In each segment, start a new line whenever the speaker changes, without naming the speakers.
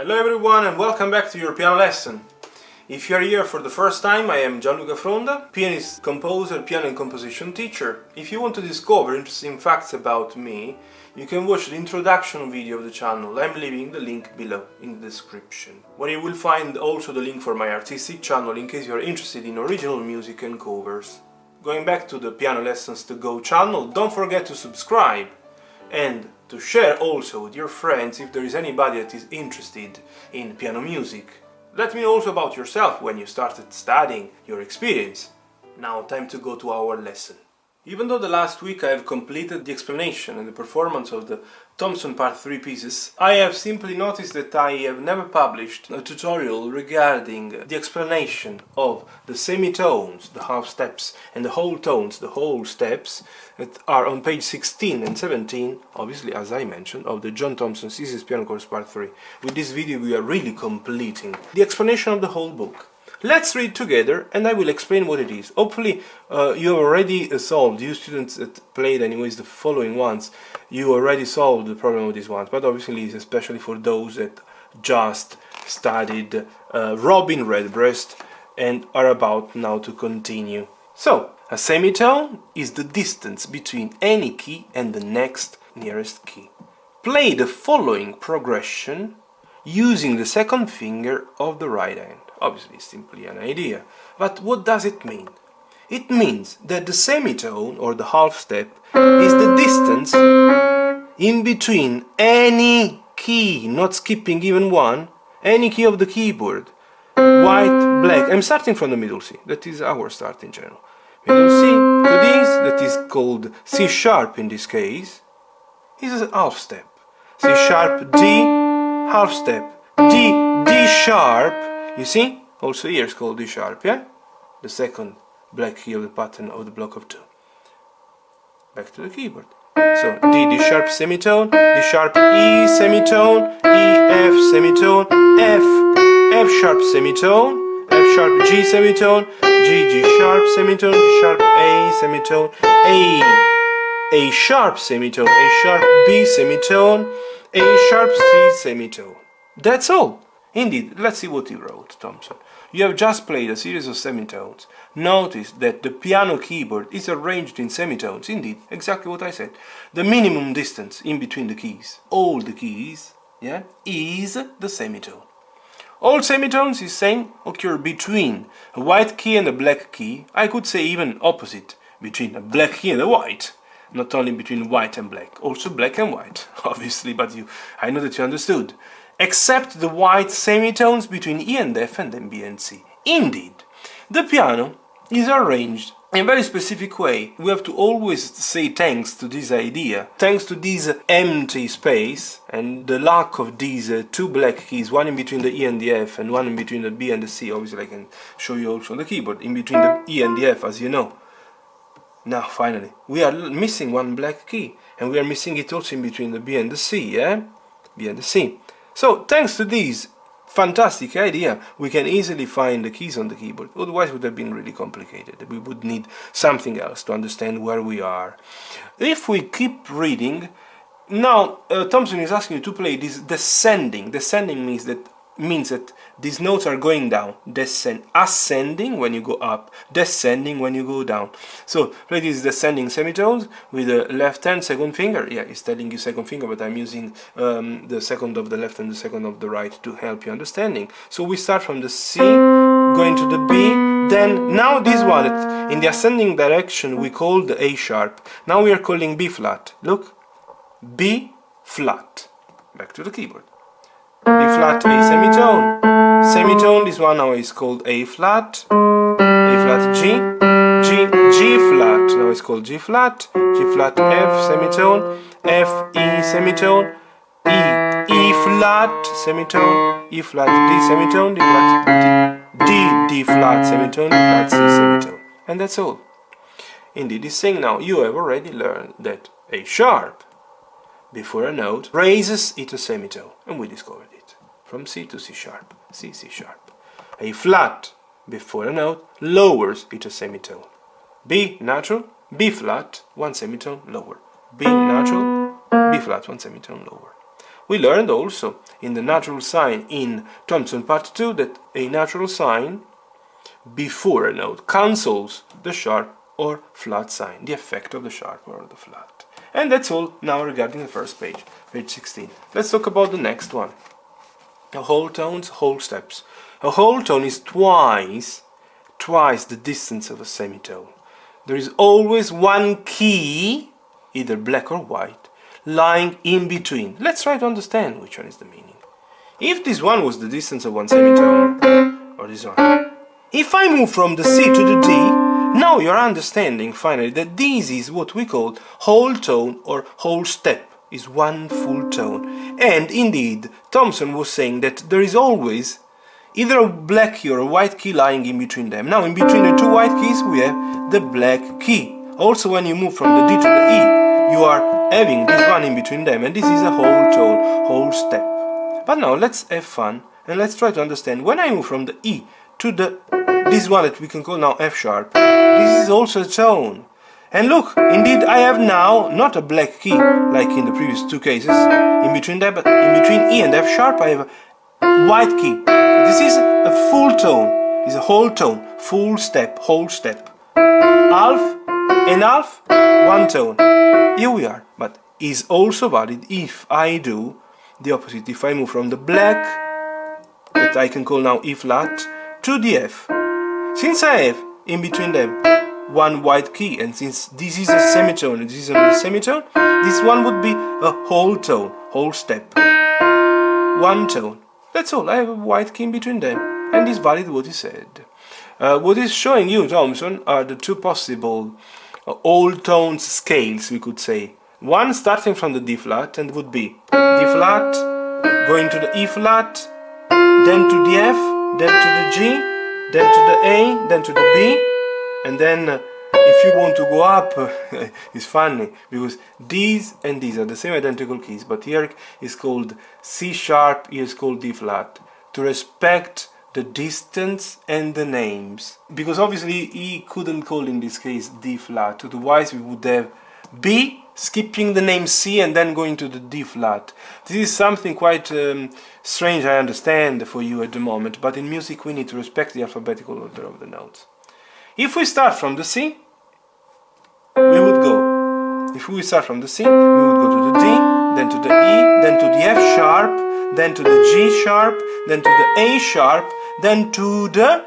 Hello everyone and welcome back to your piano lesson. If you are here for the first time, I am Gianluca, pianist, composer, piano and composition teacher. If you want to discover interesting facts about me, you can watch the introduction video of the channel. I'm leaving the link below in the description, where you will find also the link for my artistic channel in case you are interested in original music and covers. Going back to the Piano Lessons to Go channel, don't forget to subscribe and to share also with your friends if there is anybody that is interested in piano music. Let me know also about yourself when you started studying, your experience. Now time to go to our lesson. Even though the last week I have completed the explanation and the performance of the Thompson Part 3 pieces, I have simply noticed that I have never published a tutorial regarding the explanation of the semitones, the half steps, and the whole tones, the whole steps, that are on page 16 and 17, obviously as I mentioned, of the John Thompson Thesis Piano Course Part 3. With this video we are really completing the explanation of the whole book. Let's read together and I will explain what it is. Hopefully you have already solved, you students that played anyways the following ones, you already solved the problem of these ones, but obviously it's especially for those that just studied Robin Redbreast and are about now to continue. So, a semitone is the distance between any key and the next nearest key. Play the following progression using the second finger of the right hand. Obviously, it's simply an idea. But what does it mean? It means that the semitone, or the half step, is the distance in between any key, not skipping even one, any key of the keyboard. White, black. I'm starting from the middle C. That is our starting channel. Middle C to this, that is called C sharp in this case, is a half step. C sharp, D, half step. D sharp. You see? Also here it's called D sharp, yeah? The second black key of the pattern of the block of two. Back to the keyboard. So D sharp semitone, D sharp E semitone, E F semitone, F sharp semitone, F sharp G semitone, G sharp semitone, G sharp A semitone, A sharp semitone, A sharp B semitone, A sharp C semitone. That's all. Indeed, let's see what he wrote, Thompson. You have just played a series of semitones. Notice that the piano keyboard is arranged in semitones. Indeed, exactly what I said. The minimum distance in between the keys, all the keys, yeah, is the semitone. All semitones, he's saying, occur between a white key and a black key. I could say even opposite, between a black key and a white. Not only between white and black, also black and white, obviously, but I know that you understood. Except the white semitones between E and F and then B and C. Indeed, the piano is arranged in a very specific way. We have to always say thanks to this idea, thanks to this empty space and the lack of these two black keys, one in between the E and the F and one in between the B and the C. Obviously I can show you also on the keyboard, in between the E and the F, as you know. Now finally, we are missing one black key, and we are missing it also in between the B and the C, yeah? B and the C. So, thanks to this fantastic idea, we can easily find the keys on the keyboard. Otherwise it would have been really complicated. We would need something else to understand where we are. If we keep reading, now Thompson is asking you to play this descending. Descending means that these notes are going down. Ascending when you go up, descending when you go down. So play these descending semitones with the left hand second finger. Yeah, it's telling you second finger, but I'm using the second of the left and the second of the right to help you understanding. So we start from the C, going to the B, then now this one, in the ascending direction we call the A sharp. Now we are calling B flat. Look, B flat. Back to the keyboard. B flat, A semitone. Semitone, this one now is called A flat. A flat, G. G flat, now it's called G flat. G flat, F semitone. F, E semitone. E flat semitone. E flat, D semitone. D flat, D flat semitone. D flat, C semitone. And that's all. Indeed, he's saying now, you have already learned that A sharp before a note raises it a semitone, and we discovered it. From C to C sharp, C sharp. A flat before a note lowers it a semitone. B natural, B flat, one semitone lower. B natural, B flat, one semitone lower. We learned also in the natural sign in Thompson Part 2 that a natural sign before a note cancels the sharp or flat sign, the effect of the sharp or the flat. And that's all now regarding the first page, page 16. Let's talk about the next one. Whole tones, whole steps. A whole tone is twice the distance of a semitone. There is always one key, either black or white, lying in between. Let's try to understand which one is the meaning. If this one was the distance of one semitone, or this one, if I move from the C to the D, now you're understanding finally that this is what we call whole tone or whole step, is one full tone. And indeed, Thompson was saying that there is always either a black key or a white key lying in between them. Now in between the two white keys we have the black key. Also when you move from the D to the E, you are having this one in between them, and this is a whole tone, whole step. But now let's have fun and let's try to understand. When I move from the E to this one that we can call now F sharp, this is also a tone. And look, indeed I have now not a black key like in the previous two cases in between them, but in between E and F sharp I have a white key. This is a full tone, is a whole tone, full step, whole step. Half and half, one tone. Here we are, but is also valid if I do the opposite, if I move from the black, that I can call now E flat, to the F. Since I have in between them one white key, and since this is a semitone and this is another semitone, this one would be a whole tone, whole step. One tone. That's all, I have a white key in between them, and it's valid what he said. What is showing you, Thompson, are the two possible all tones scales, we could say. One starting from the D flat, and would be D flat, going to the E flat, then to the F, then to the G, then to the A, then to the B, and then if you want to go up, it's funny, because these and these are the same identical keys, but here is called C sharp, here is called D flat, to respect the distance and the names. Because obviously he couldn't call in this case D flat, otherwise we would have B skipping the name C and then going to the D flat. This is something quite strange, I understand, for you at the moment, but in music we need to respect the alphabetical order of the notes. If we start from the C, we would go. If we start from the C, we would go to the D, then to the E, then to the F sharp, then to the G sharp, then to the A sharp, then to the...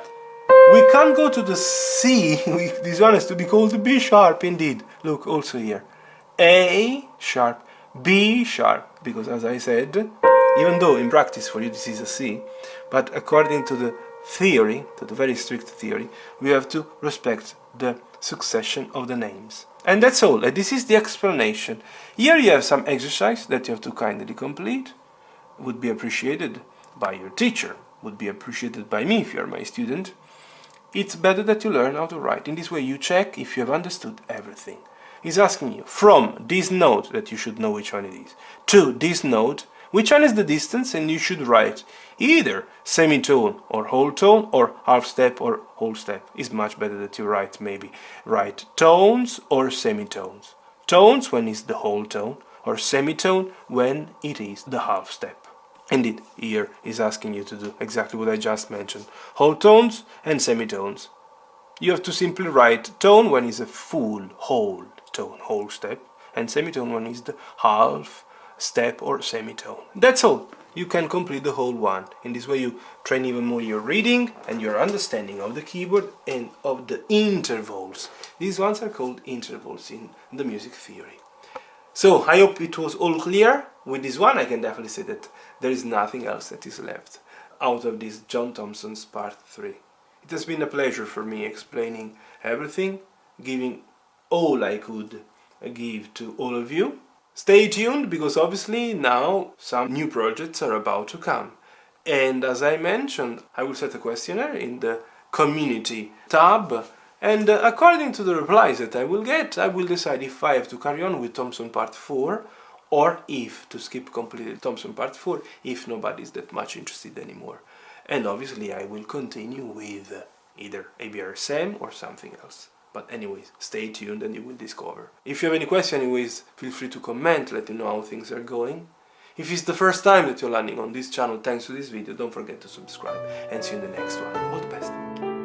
We can't go to the C, this one has to be called the B sharp indeed. Look, also here. A sharp, B sharp, because as I said, even though in practice for you this is a C, but according to the theory, to the very strict theory, we have to respect the succession of the names. And that's all, and this is the explanation. Here you have some exercise that you have to kindly complete, would be appreciated by your teacher, would be appreciated by me if you are my student. It's better that you learn how to write. In this way you check if you have understood everything. He's asking you, from this note, that you should know which one it is, to this note, which one is the distance, and you should write either semitone or whole tone or half step or whole step. It's much better that you write tones or semitones. Tones when it's the whole tone, or semitone when it is the half step. Indeed, here is asking you to do exactly what I just mentioned. Whole tones and semitones. You have to simply write tone when it's a full, whole tone, whole step, and semitone when it's the half step or semitone. That's all. You can complete the whole one. In this way you train even more your reading and your understanding of the keyboard and of the intervals. These ones are called intervals in the music theory. So I hope it was all clear. With this one I can definitely say that there is nothing else that is left out of this John Thompson's part 3. It has been a pleasure for me explaining everything, giving all I could give to all of you. Stay tuned, because obviously now some new projects are about to come. And as I mentioned, I will set a questionnaire in the community tab, and according to the replies that I will get, I will decide if I have to carry on with Thompson part 4 or if to skip completely Thompson part 4 if nobody is that much interested anymore. And obviously I will continue with either ABRSM or something else. But anyways, stay tuned and you will discover. If you have any question, anyways, feel free to comment, let me know how things are going. If it's the first time that you're landing on this channel thanks to this video, don't forget to subscribe, and see you in the next one. All the best.